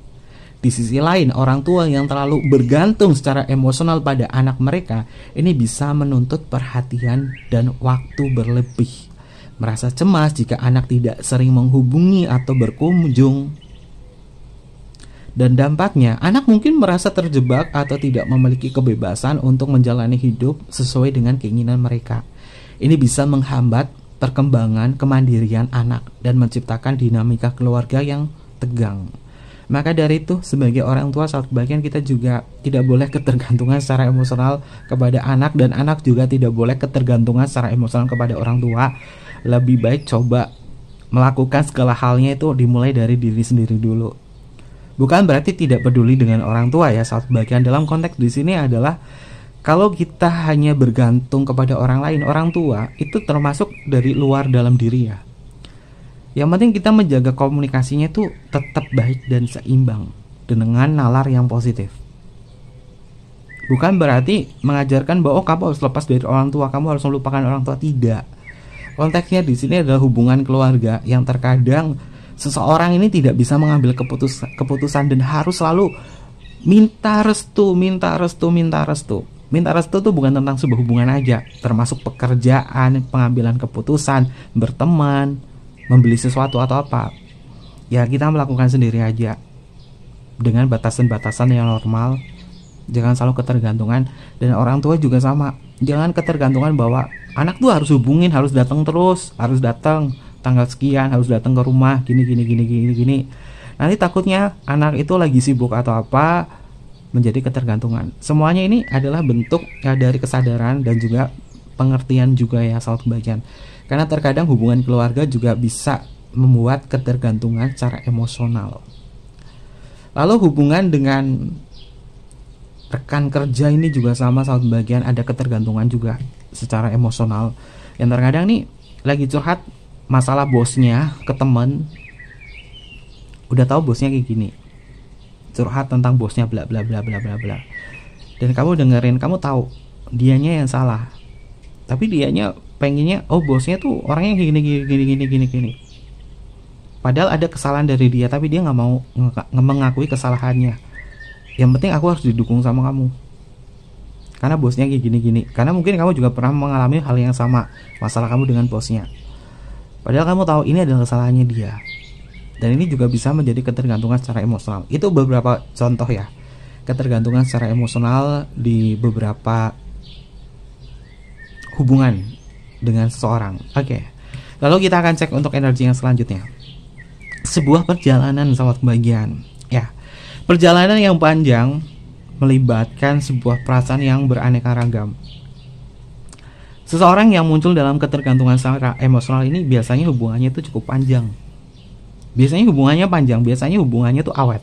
Di sisi lain, orang tua yang terlalu bergantung secara emosional pada anak mereka ini bisa menuntut perhatian dan waktu berlebih. Merasa cemas jika anak tidak sering menghubungi atau berkunjung. Dan dampaknya, anak mungkin merasa terjebak atau tidak memiliki kebebasan untuk menjalani hidup sesuai dengan keinginan mereka. Ini bisa menghambat perkembangan kemandirian anak dan menciptakan dinamika keluarga yang tegang. Maka dari itu, sebagai orang tua, saat bagian kita juga tidak boleh ketergantungan secara emosional kepada anak, dan anak juga tidak boleh ketergantungan secara emosional kepada orang tua. Lebih baik coba melakukan segala halnya itu dimulai dari diri sendiri dulu. Bukan berarti tidak peduli dengan orang tua ya, saat bagian. Dalam konteks di sini adalah kalau kita hanya bergantung kepada orang lain, orang tua itu termasuk dari luar dalam diri ya. Yang penting kita menjaga komunikasinya itu tetap baik dan seimbang dengan nalar yang positif. Bukan berarti mengajarkan bahwa kamu harus lepas dari orang tua, kamu harus melupakan orang tua, tidak. Konteksnya di sini adalah hubungan keluarga yang terkadang seseorang ini tidak bisa mengambil keputusan dan harus selalu minta restu. Minta restu itu bukan tentang sebuah hubungan aja, termasuk pekerjaan, pengambilan keputusan, berteman, membeli sesuatu atau apa. Ya kita melakukan sendiri aja dengan batasan-batasan yang normal. Jangan selalu ketergantungan. Dan orang tua juga sama, jangan ketergantungan bahwa anak tuh harus hubungin, harus datang terus, harus datang tanggal sekian, harus datang ke rumah, gini. Nanti takutnya anak itu lagi sibuk atau apa, menjadi ketergantungan. Semuanya ini adalah bentuk ya, dari kesadaran dan juga pengertian juga ya, salah bagian. Karena terkadang hubungan keluarga juga bisa membuat ketergantungan secara emosional. Lalu hubungan dengan rekan kerja ini juga sama, salah bagian, ada ketergantungan juga secara emosional. Yang terkadang nih lagi curhat masalah bosnya ke temen, udah tahu bosnya kayak gini, curhat tentang bosnya bla bla bla bla bla bla, dan kamu dengerin, kamu tahu dianya yang salah, tapi dianya pengennya oh bosnya tuh orangnya gini. Padahal ada kesalahan dari dia, tapi dia nggak mau mengakui kesalahannya. Yang penting aku harus didukung sama kamu. karena bosnya kayak gini-gini. Karena mungkin kamu juga pernah mengalami hal yang sama, masalah kamu dengan bosnya. Padahal kamu tahu ini adalah kesalahannya dia. Dan ini juga bisa menjadi ketergantungan secara emosional. Itu beberapa contoh ya, ketergantungan secara emosional di beberapa hubungan dengan seseorang. Oke. Lalu kita akan cek untuk energi yang selanjutnya. Sebuah perjalanan sahabat kebahagiaan. Ya. Perjalanan yang panjang melibatkan sebuah perasaan yang beraneka ragam. Seseorang yang muncul dalam ketergantungan secara emosional ini biasanya hubungannya itu cukup panjang. Biasanya hubungannya panjang, biasanya hubungannya itu awet.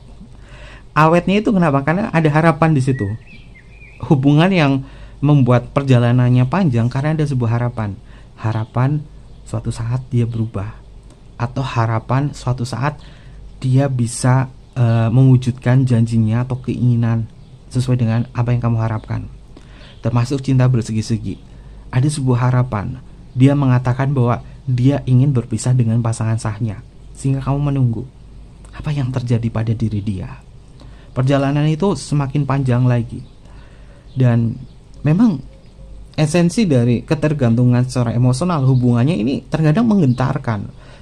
Awetnya itu kenapa? Karena ada harapan di situ. Hubungan yang membuat perjalanannya panjang karena ada sebuah harapan. Harapan suatu saat dia berubah, atau harapan suatu saat dia bisa mewujudkan janjinya atau keinginan sesuai dengan apa yang kamu harapkan. Termasuk cinta bersegi-segi. Ada sebuah harapan. Dia mengatakan bahwa dia ingin berpisah dengan pasangan sahnya, sehingga kamu menunggu apa yang terjadi pada diri dia. Perjalanan itu semakin panjang lagi. Dan memang esensi dari ketergantungan secara emosional, hubungannya ini terkadang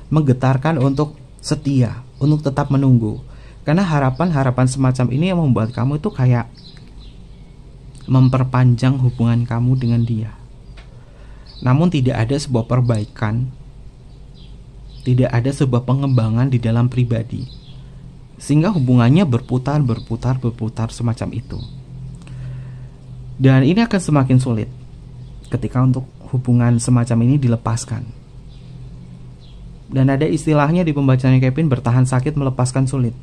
menggetarkan untuk setia, untuk tetap menunggu. Karena harapan-harapan semacam ini yang membuat kamu itu kayak memperpanjang hubungan kamu dengan dia. Namun tidak ada sebuah perbaikan, tidak ada sebuah pengembangan di dalam pribadi, sehingga hubungannya berputar semacam itu. Dan ini akan semakin sulit ketika untuk hubungan semacam ini dilepaskan. Dan ada istilahnya di pembacanya Kevin, bertahan sakit melepaskan sulit.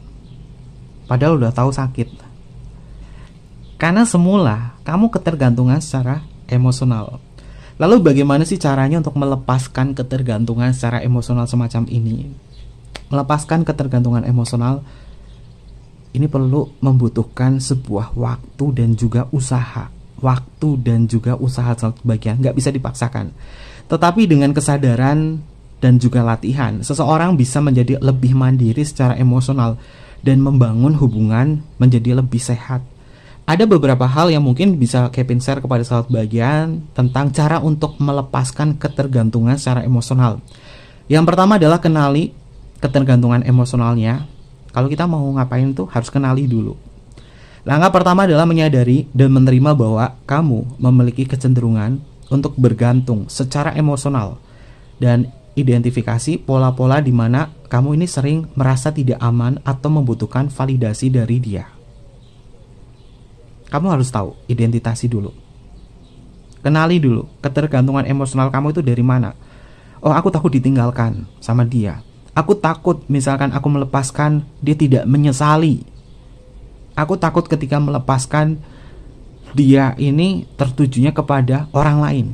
Padahal udah tahu sakit. Karena semula kamu ketergantungan secara emosional. Lalu bagaimana sih caranya untuk melepaskan ketergantungan secara emosional semacam ini? Melepaskan ketergantungan emosional ini perlu membutuhkan sebuah waktu dan juga usaha. Waktu dan juga usaha sebagian, nggak bisa dipaksakan. Tetapi dengan kesadaran dan juga latihan, seseorang bisa menjadi lebih mandiri secara emosional dan membangun hubungan menjadi lebih sehat. Ada beberapa hal yang mungkin bisa Kevin share kepada sahabat bagian tentang cara untuk melepaskan ketergantungan secara emosional. Yang pertama adalah kenali ketergantungan emosionalnya. Kalau kita mau ngapain tuh harus kenali dulu. Langkah pertama adalah menyadari dan menerima bahwa kamu memiliki kecenderungan untuk bergantung secara emosional, dan identifikasi pola-pola di mana kamu ini sering merasa tidak aman atau membutuhkan validasi dari dia. Kamu harus tahu, identitasi dulu. Kenali dulu, ketergantungan emosional kamu itu dari mana. Oh, aku takut ditinggalkan sama dia. Aku takut misalkan aku melepaskan, dia tidak menyesali. Aku takut ketika melepaskan, dia ini tertujunya kepada orang lain.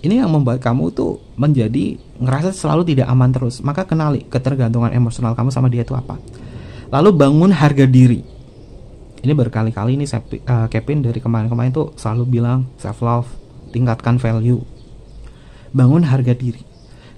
Ini yang membuat kamu tuh menjadi ngerasa selalu tidak aman terus. Maka kenali ketergantungan emosional kamu sama dia itu apa. Lalu bangun harga diri. Ini berkali-kali ini Kevin dari kemarin-kemarin tuh selalu bilang self love, tingkatkan value, bangun harga diri.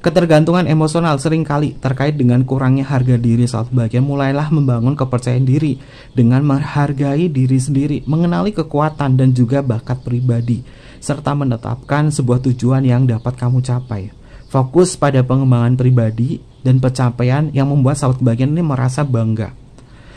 Ketergantungan emosional seringkali terkait dengan kurangnya harga diri saat bagian. Mulailah membangun kepercayaan diri dengan menghargai diri sendiri, mengenali kekuatan dan juga bakat pribadi, serta menetapkan sebuah tujuan yang dapat kamu capai. Fokus pada pengembangan pribadi dan pencapaian yang membuat sahabat bagian ini merasa bangga.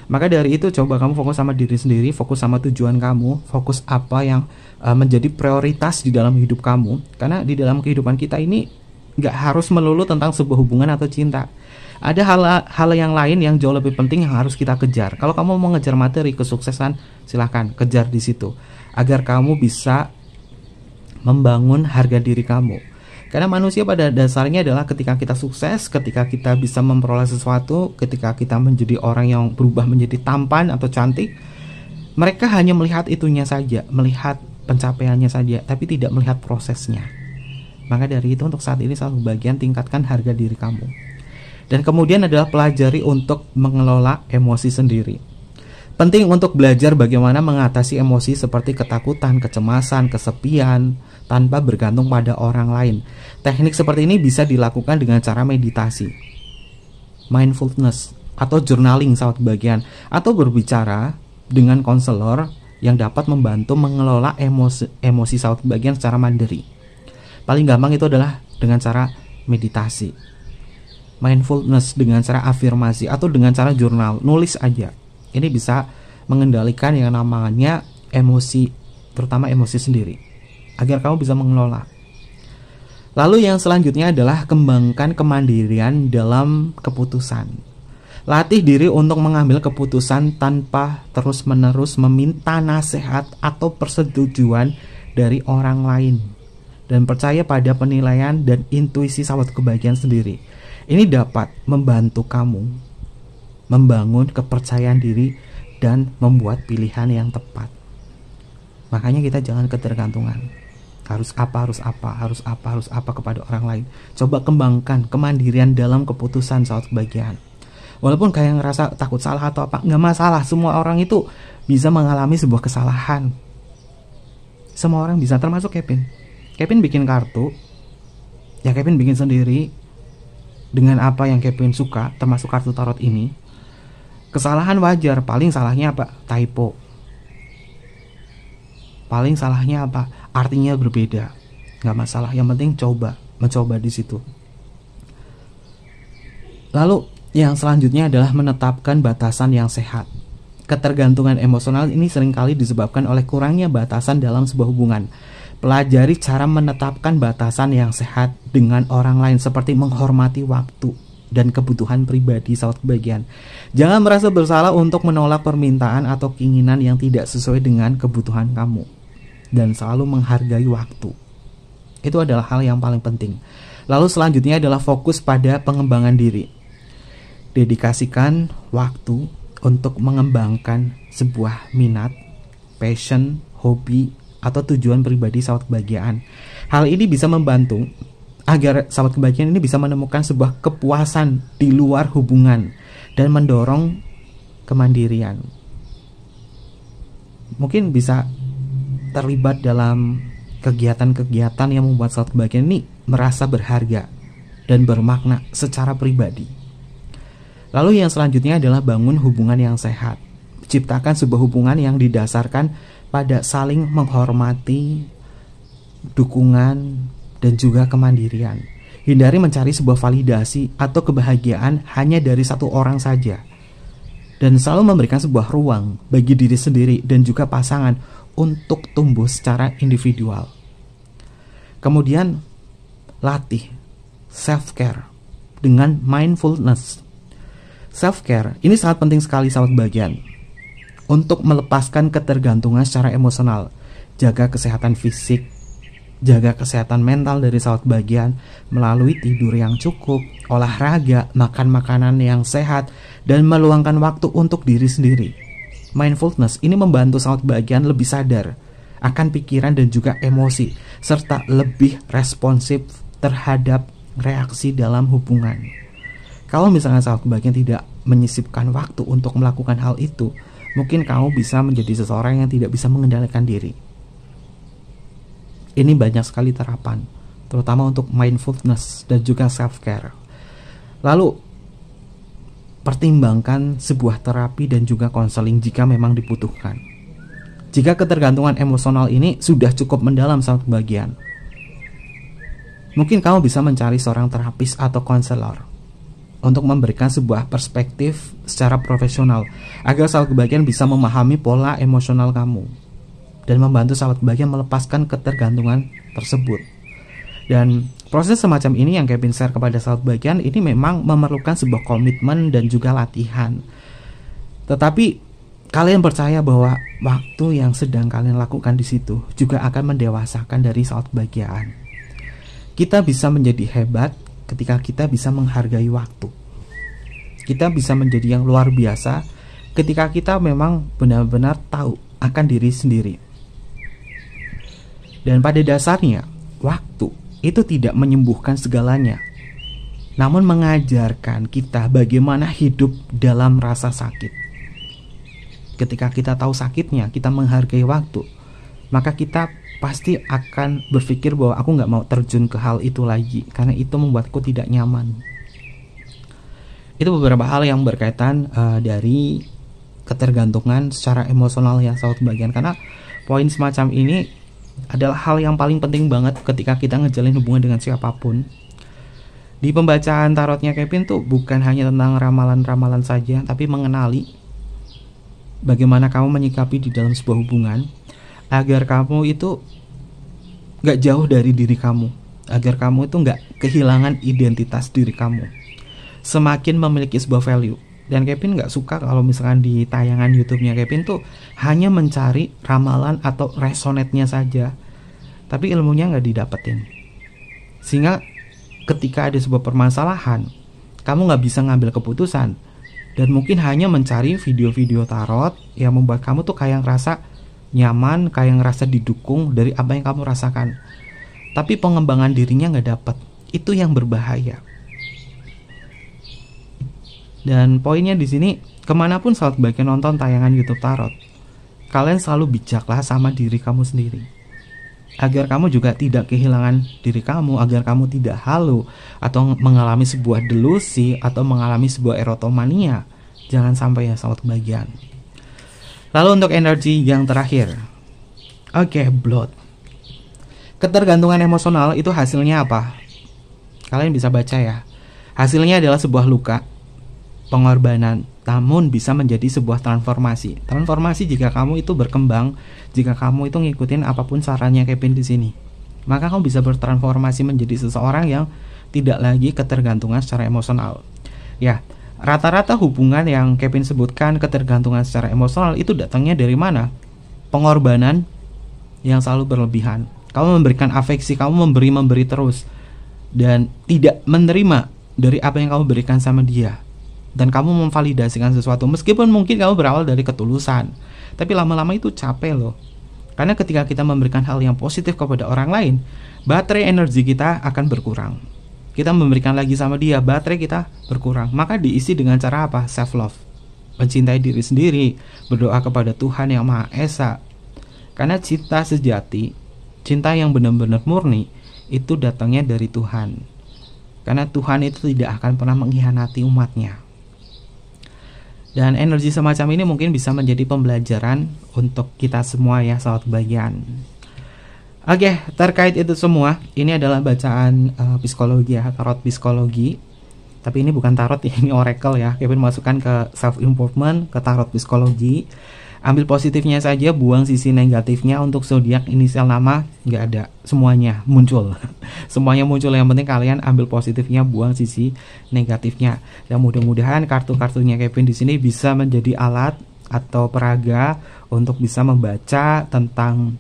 Maka dari itu coba kamu fokus sama diri sendiri, fokus sama tujuan kamu, fokus apa yang menjadi prioritas di dalam hidup kamu. Karena di dalam kehidupan kita ini gak harus melulu tentang sebuah hubungan atau cinta. Ada hal yang lain yang jauh lebih penting yang harus kita kejar. Kalau kamu mau ngejar materi, kesuksesan, silahkan kejar di situ, agar kamu bisa membangun harga diri kamu. Karena manusia pada dasarnya adalah ketika kita sukses, ketika kita bisa memperoleh sesuatu, ketika kita menjadi orang yang berubah menjadi tampan atau cantik, mereka hanya melihat itunya saja, melihat pencapaiannya saja, tapi tidak melihat prosesnya. Maka dari itu untuk saat ini satu bagian tingkatkan harga diri kamu. Dan kemudian adalah pelajari untuk mengelola emosi sendiri. Penting untuk belajar bagaimana mengatasi emosi seperti ketakutan, kecemasan, kesepian, tanpa bergantung pada orang lain. Teknik seperti ini bisa dilakukan dengan cara meditasi, mindfulness, atau journaling sahabat bagian, atau berbicara dengan konselor yang dapat membantu mengelola emosi sahabat kebahagiaan secara mandiri. Paling gampang itu adalah dengan cara meditasi, mindfulness, dengan cara afirmasi, atau dengan cara jurnal, nulis aja. Ini bisa mengendalikan yang namanya emosi, terutama emosi sendiri, agar kamu bisa mengelola. Lalu yang selanjutnya adalah kembangkan kemandirian dalam keputusan. Latih diri untuk mengambil keputusan tanpa terus-menerus meminta nasihat atau persetujuan dari orang lain, dan percaya pada penilaian dan intuisi sahabat kebahagiaan sendiri. Ini dapat membantu kamu membangun kepercayaan diri dan membuat pilihan yang tepat. Makanya kita jangan ketergantungan. Harus apa kepada orang lain. Coba kembangkan kemandirian dalam keputusan sahabat kebahagiaan. Walaupun kayak ngerasa takut salah atau apa, nggak masalah. Semua orang itu bisa mengalami sebuah kesalahan. Semua orang bisa, termasuk Kevin. Kevin bikin kartu, ya Kevin bikin sendiri dengan apa yang Kevin suka, termasuk kartu tarot ini. Kesalahan wajar, paling salahnya apa? Typo. Paling salahnya apa? Artinya berbeda. Nggak masalah, yang penting mencoba di situ. Lalu yang selanjutnya adalah menetapkan batasan yang sehat. Ketergantungan emosional ini seringkali disebabkan oleh kurangnya batasan dalam sebuah hubungan. Pelajari cara menetapkan batasan yang sehat dengan orang lain, seperti menghormati waktu dan kebutuhan pribadi sahabat kebahagiaan. Jangan merasa bersalah untuk menolak permintaan atau keinginan yang tidak sesuai dengan kebutuhan kamu, dan selalu menghargai waktu. Itu adalah hal yang paling penting. Lalu selanjutnya adalah fokus pada pengembangan diri. Dedikasikan waktu untuk mengembangkan sebuah minat, passion, hobi, atau tujuan pribadi sahabat kebahagiaan. Hal ini bisa membantu agar sahabat kebahagiaan ini bisa menemukan sebuah kepuasan di luar hubungan dan mendorong kemandirian. Mungkin bisa terlibat dalam kegiatan-kegiatan yang membuat sahabat kebahagiaan ini merasa berharga dan bermakna secara pribadi. Lalu yang selanjutnya adalah bangun hubungan yang sehat. Ciptakan sebuah hubungan yang didasarkan pada saling menghormati, dukungan, dan juga kemandirian. Hindari mencari sebuah validasi atau kebahagiaan hanya dari satu orang saja, dan selalu memberikan sebuah ruang bagi diri sendiri dan juga pasangan untuk tumbuh secara individual. Kemudian latih self-care dengan mindfulness. Self-care ini sangat penting sekali sahabat kebahagiaan untuk melepaskan ketergantungan secara emosional. Jaga kesehatan fisik, jaga kesehatan mental dari sahabat kebahagiaan melalui tidur yang cukup, olahraga, makan makanan yang sehat, dan meluangkan waktu untuk diri sendiri. Mindfulness ini membantu sahabat kebahagiaan lebih sadar akan pikiran dan juga emosi, serta lebih responsif terhadap reaksi dalam hubungan. Kalau misalnya sahabat kebahagiaan tidak menyisipkan waktu untuk melakukan hal itu, mungkin kamu bisa menjadi seseorang yang tidak bisa mengendalikan diri. Ini banyak sekali terapan, terutama untuk mindfulness dan juga self-care. Lalu, pertimbangkan sebuah terapi dan juga konseling jika memang dibutuhkan. Jika ketergantungan emosional ini sudah cukup mendalam sahabat kebahagiaan, mungkin kamu bisa mencari seorang terapis atau konselor untuk memberikan sebuah perspektif secara profesional agar sahabat kebahagiaan bisa memahami pola emosional kamu dan membantu sahabat kebahagiaan melepaskan ketergantungan tersebut. Dan proses semacam ini yang Kevin share kepada sahabat kebahagiaan ini memang memerlukan sebuah komitmen dan juga latihan. Tetapi kalian percaya bahwa waktu yang sedang kalian lakukan di situ juga akan mendewasakan dari sahabat kebahagiaan. Kita bisa menjadi hebat ketika kita bisa menghargai waktu. Kita bisa menjadi yang luar biasa ketika kita memang benar-benar tahu akan diri sendiri. Dan pada dasarnya, waktu itu tidak menyembuhkan segalanya, namun mengajarkan kita bagaimana hidup dalam rasa sakit. Ketika kita tahu sakitnya, kita menghargai waktu, maka kita pasti akan berpikir bahwa aku gak mau terjun ke hal itu lagi, karena itu membuatku tidak nyaman. Itu beberapa hal yang berkaitan dari ketergantungan secara emosional ya sahabat kebahagiaan, karena poin semacam ini adalah hal yang paling penting banget ketika kita ngejalin hubungan dengan siapapun. Di pembacaan tarotnya Kevin tuh bukan hanya tentang ramalan-ramalan saja, tapi mengenali bagaimana kamu menyikapi di dalam sebuah hubungan agar kamu itu gak jauh dari diri kamu, agar kamu itu gak kehilangan identitas diri kamu, semakin memiliki sebuah value. Dan Kevin gak suka kalau misalkan di tayangan YouTube-nya Kevin tuh hanya mencari ramalan atau resonate-nya saja, tapi ilmunya gak didapetin. Sehingga ketika ada sebuah permasalahan, kamu gak bisa ngambil keputusan, dan mungkin hanya mencari video-video tarot yang membuat kamu tuh kayak ngerasa nyaman, kayak ngerasa didukung dari apa yang kamu rasakan, tapi pengembangan dirinya gak dapet. Itu yang berbahaya. Dan poinnya di sini, kemanapun saat bagian nonton tayangan YouTube tarot, kalian selalu bijaklah sama diri kamu sendiri, agar kamu juga tidak kehilangan diri kamu, agar kamu tidak halu atau mengalami sebuah delusi atau mengalami sebuah erotomania. Jangan sampai ya sahabat kebahagiaan. Lalu untuk energi yang terakhir, Blood. Ketergantungan emosional itu hasilnya apa? Kalian bisa baca ya. Hasilnya adalah sebuah luka, pengorbanan, namun bisa menjadi sebuah transformasi. Transformasi jika kamu itu berkembang, jika kamu itu ngikutin apapun sarannya Kevin di sini, maka kamu bisa bertransformasi menjadi seseorang yang tidak lagi ketergantungan secara emosional. Ya, rata-rata hubungan yang Kevin sebutkan ketergantungan secara emosional itu datangnya dari mana? Pengorbanan yang selalu berlebihan. Kamu memberikan afeksi, kamu memberi terus, dan tidak menerima dari apa yang kamu berikan sama dia. Dan kamu memvalidasikan sesuatu, meskipun mungkin kamu berawal dari ketulusan, tapi lama-lama itu capek loh. Karena ketika kita memberikan hal yang positif kepada orang lain, baterai energi kita akan berkurang. Kita memberikan lagi sama dia, baterai kita berkurang. Maka diisi dengan cara apa? Self love, mencintai diri sendiri, berdoa kepada Tuhan Yang Maha Esa. Karena cinta sejati, cinta yang benar-benar murni, itu datangnya dari Tuhan. Karena Tuhan itu tidak akan pernah mengkhianati umatnya. Dan energi semacam ini mungkin bisa menjadi pembelajaran untuk kita semua ya sahabat kebahagiaan. Oke, terkait itu semua, ini adalah bacaan psikologi ya, tarot psikologi. Tapi ini bukan tarot ya, ini oracle ya. Kevin masukkan ke self improvement, ke tarot psikologi. Ambil positifnya saja, buang sisi negatifnya. Untuk zodiak inisial nama nggak ada, semuanya muncul. Semuanya muncul, yang penting kalian ambil positifnya, buang sisi negatifnya. Dan mudah-mudahan kartu-kartunya Kevin di sini bisa menjadi alat atau peraga untuk bisa membaca tentang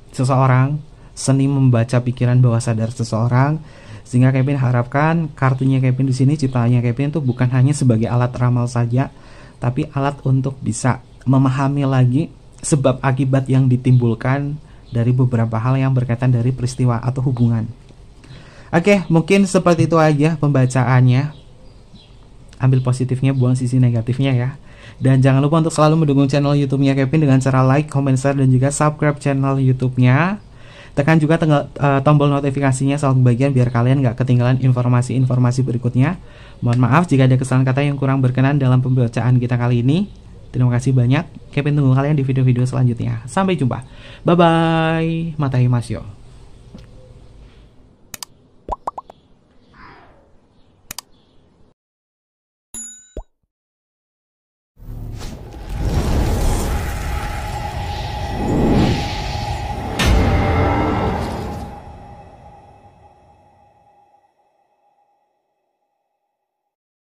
seseorang, seni membaca pikiran bawah sadar seseorang. Sehingga Kevin harapkan kartunya Kevin di sini, ciptaannya Kevin itu bukan hanya sebagai alat ramal saja, tapi alat untuk bisa memahami lagi sebab akibat yang ditimbulkan dari beberapa hal yang berkaitan dari peristiwa atau hubungan. Oke, mungkin seperti itu aja pembacaannya. Ambil positifnya, buang sisi negatifnya ya. Dan jangan lupa untuk selalu mendukung channel YouTube-nya Kevin dengan cara like, comment, share, dan juga subscribe channel YouTube-nya. Tekan juga tombol notifikasinya sahabat kebahagiaan biar kalian gak ketinggalan informasi-informasi berikutnya. Mohon maaf jika ada kesalahan kata yang kurang berkenan dalam pembacaan kita kali ini. Terima kasih banyak. Kevin tunggu kalian di video-video selanjutnya. Sampai jumpa. Bye-bye. Matai Masyo.